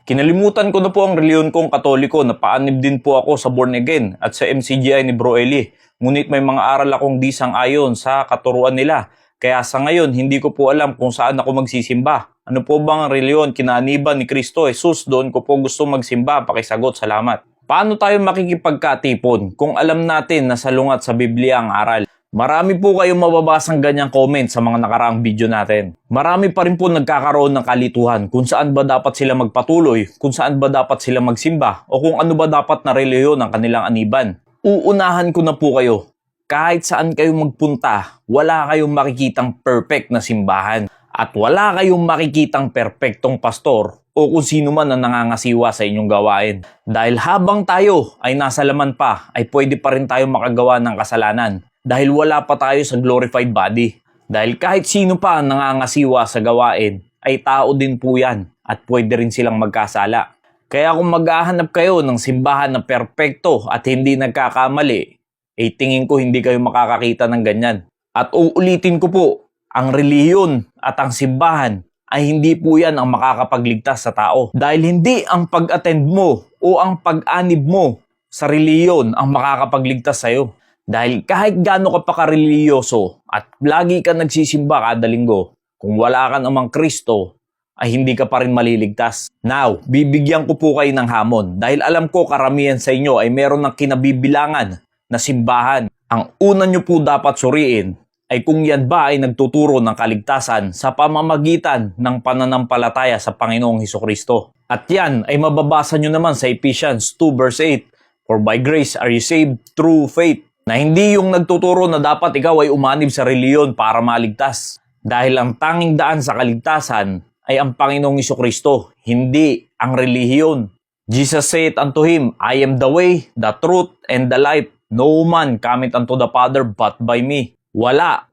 Kinalimutan ko na po ang reliyon kong Katoliko. Napaanib din po ako sa Born Again at sa MCGI ni Bro Eli. Ngunit may mga aral akong di sang-ayon sa katuruan nila. Kaya sa ngayon, hindi ko po alam kung saan ako magsisimba. Ano po bang reliyon kinaaniban ni Kristo Jesus? Doon ko po gusto magsimba. Pakisagot, salamat. Paano tayo makikipagkatipon kung alam natin na salungat sa Biblia ang aral? Marami po kayong mababasang ganyang comment sa mga nakaraang video natin. Marami pa rin po nagkakaroon ng kalituhan kung saan ba dapat sila magpatuloy, kung saan ba dapat sila magsimba, o kung ano ba dapat na reliyon ang kanilang aniban. Uunahan ko na po kayo. Kahit saan kayo magpunta, wala kayong makikitang perfect na simbahan. At wala kayong makikitang perpektong pastor o kung sino man ang nangangasiwa sa inyong gawain. Dahil habang tayo ay nasa laman pa, ay pwede pa rin tayo makagawa ng kasalanan. Dahil wala pa tayo sa glorified body. Dahil kahit sino pa ang nangangasiwa sa gawain, ay tao din po yan at pwede rin silang magkasala. Kaya kung maghahanap kayo ng simbahan na perpekto at hindi nagkakamali, ay tingin ko hindi kayo makakakita ng ganyan. At uulitin ko po, ang reliyon at ang simbahan ay hindi po yan ang makakapagligtas sa tao. Dahil hindi ang pag-attend mo o ang pag-anib mo sa reliyon ang makakapagligtas sa'yo. Dahil kahit gaano ka pa kareliyoso at lagi ka nagsisimba kada linggo, kung wala ka namang Kristo, ay hindi ka pa rin maliligtas. Now, bibigyan ko po kayo ng hamon dahil alam ko karamihan sa inyo ay meron ng kinabibilangan na simbahan. Ang una nyo po dapat suriin ay kung yan ba ay nagtuturo ng kaligtasan sa pamamagitan ng pananampalataya sa Panginoong Hesukristo. At yan ay mababasa nyo naman sa Ephesians 2 verse 8, "For by grace are you saved through faith." Na hindi yung nagtuturo na dapat ikaw ay umanib sa reliyon para maligtas. Dahil ang tanging daan sa kaligtasan ay ang Panginoong Hesukristo, hindi ang relihiyon. Jesus said unto him, "I am the way, the truth, and the life. No man cometh unto the Father but by me." Wala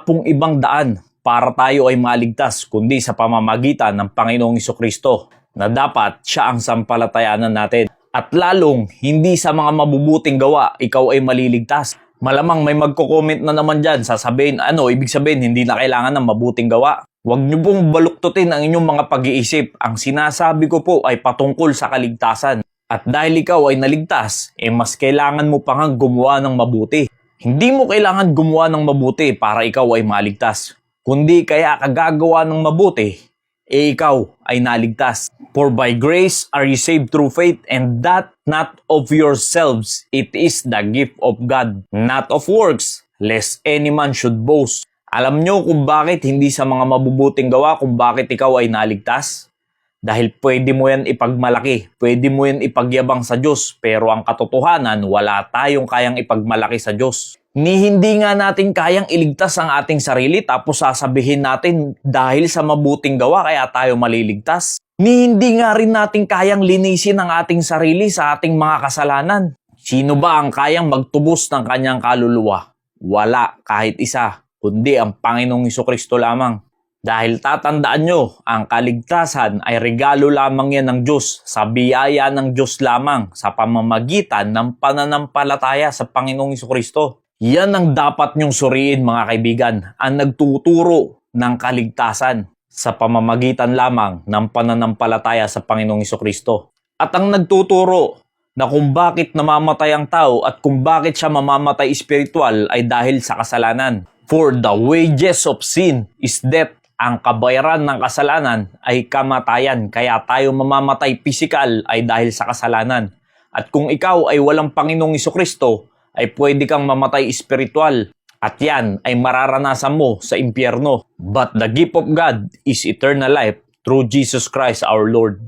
pong ibang daan para tayo ay maligtas kundi sa pamamagitan ng Panginoong Hesukristo na dapat siya ang sampalatayanan natin. At lalong, hindi sa mga mabubuting gawa, ikaw ay maliligtas. Malamang may magko-comment na naman dyan, sasabihin, ibig sabihin, hindi na kailangan ng mabuting gawa. Huwag niyo pong baluktutin ang inyong mga pag-iisip. Ang sinasabi ko po ay patungkol sa kaligtasan. At dahil ikaw ay naligtas, mas kailangan mo pang gumawa ng mabuti. Hindi mo kailangan gumawa ng mabuti para ikaw ay maligtas. Kundi kaya kagagawa ng mabuti, ikaw ay naligtas. For by grace are you saved through faith, and that not of yourselves, it is the gift of God, not of works, lest any man should boast. Alam nyo kung bakit hindi sa mga mabubuting gawa kung bakit ikaw ay naligtas? Dahil pwede mo yan ipagmalaki, pwede mo yan ipagyabang sa Diyos, pero ang katotohanan, wala tayong kayang ipagmalaki sa Diyos. Hindi nga natin kayang iligtas ang ating sarili tapos sasabihin natin dahil sa mabuting gawa kaya tayo maliligtas. Hindi nga rin natin kayang linisin ang ating sarili sa ating mga kasalanan. Sino ba ang kayang magtubos ng kanyang kaluluwa? Wala kahit isa, kundi ang Panginoong Hesukristo lamang. Dahil tatandaan nyo, ang kaligtasan ay regalo lamang yan ng Diyos, sa biyaya ng Diyos lamang, sa pamamagitan ng pananampalataya sa Panginoong Hesukristo. Yan ang dapat nyong suriin mga kaibigan, ang nagtuturo ng kaligtasan sa pamamagitan lamang ng pananampalataya sa Panginoong Hesukristo. At ang nagtuturo na kung bakit namamatay ang tao at kung bakit siya mamamatay espiritual ay dahil sa kasalanan. For the wages of sin is death. Ang kabayaran ng kasalanan ay kamatayan, kaya tayo mamamatay pisikal ay dahil sa kasalanan. At kung ikaw ay walang Panginoong Hesukristo, ay pwede kang mamatay espiritual. At yan ay mararanasan mo sa impyerno. But the gift of God is eternal life through Jesus Christ our Lord.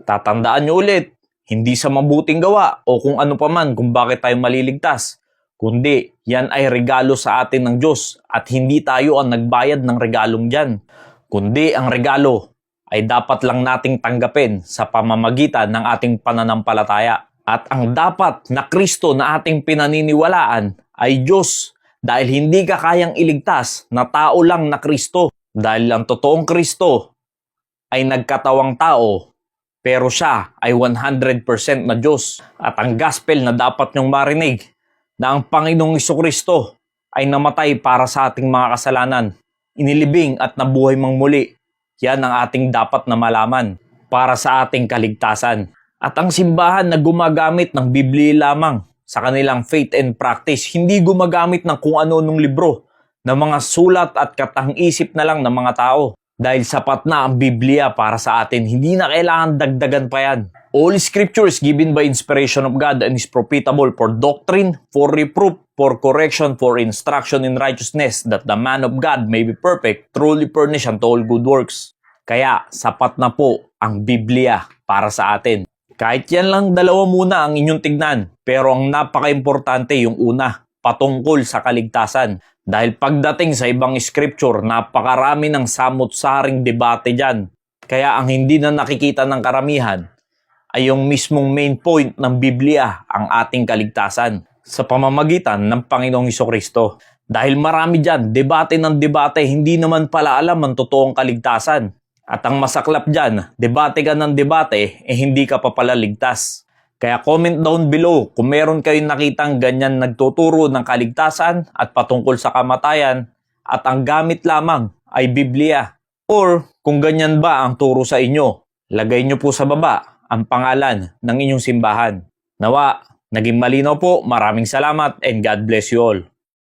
Tatandaan nyo ulit, hindi sa mabuting gawa o kung ano paman kung bakit tayo maliligtas. Kundi yan ay regalo sa atin ng Diyos at hindi tayo ang nagbayad ng regalong dyan. Kundi ang regalo ay dapat lang nating tanggapin sa pamamagitan ng ating pananampalataya. At ang dapat na Kristo na ating pinaniniwalaan ay Diyos dahil hindi ka kayang iligtas na tao lang na Kristo. Dahil ang totoong Kristo ay nagkatawang tao pero siya ay 100% na Diyos. At ang gospel na dapat nyong marinig na ang Panginoong Hesukristo ay namatay para sa ating mga kasalanan, inilibing at nabuhay mang muli. Yan ang ating dapat na malaman. para sa ating kaligtasan. At ang simbahan na gumagamit ng Biblia lamang sa kanilang faith and practice, hindi gumagamit ng kung ano-anong libro, ng mga sulat at katang-isip na lang ng mga tao. Dahil sapat na ang Biblia para sa atin, hindi na kailangan dagdagan pa yan. All scriptures given by inspiration of God and is profitable for doctrine, for reproof, for correction, for instruction in righteousness, that the man of God may be perfect, truly furnished unto all good works. Kaya sapat na po ang Biblia para sa atin. Kahit yan lang dalawa muna ang inyong tignan, pero ang napaka-importante yung una, patungkol sa kaligtasan. Dahil pagdating sa ibang scripture, napakarami ng samot-saring debate dyan. Kaya ang hindi na nakikita ng karamihan ay yung mismong main point ng Biblia, ang ating kaligtasan, sa pamamagitan ng Panginoong Hesukristo. Dahil marami dyan, debate ng debate, hindi naman pala alam ang totoong kaligtasan. At ang masaklap dyan, debate ka ng debate, hindi ka pa pala ligtas. Kaya comment down below kung meron kayong nakitang ganyan nagtuturo ng kaligtasan at patungkol sa kamatayan at ang gamit lamang ay Biblia. Or kung ganyan ba ang turo sa inyo, lagay nyo po sa baba ang pangalan ng inyong simbahan. Nawa, naging malinaw po. Maraming salamat and God bless you all.